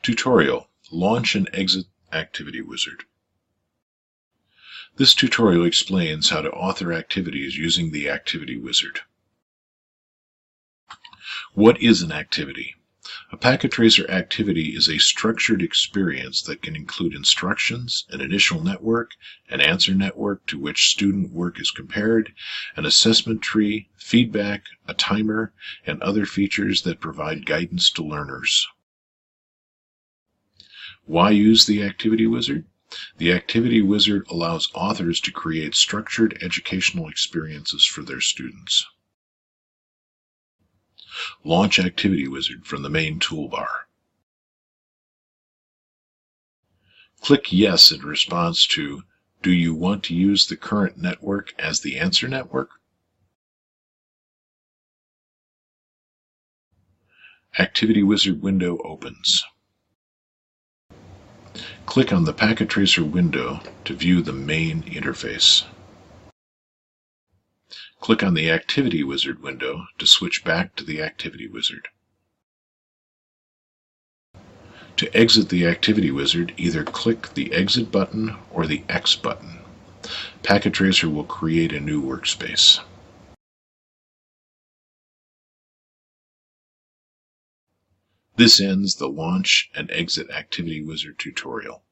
Tutorial: Launch and Exit Activity Wizard. This tutorial explains how to author activities using the Activity Wizard. What is an activity? A packet tracer activity is a structured experience that can include instructions, an initial network, an answer network to which student work is compared, an assessment tree, feedback, a timer, and other features that provide guidance to learners. Why use the Activity Wizard? The Activity Wizard allows authors to create structured educational experiences for their students. Launch Activity Wizard from the main toolbar. Click Yes in response to, do you want to use the current network as the answer network? Activity Wizard window opens. Click on the Packet Tracer window to view the main interface. Click on the Activity Wizard window to switch back to the Activity Wizard. To exit the Activity Wizard, either click the Exit button or the X button. Packet Tracer will create a new workspace. This ends the Launch and Exit Activity Wizard tutorial.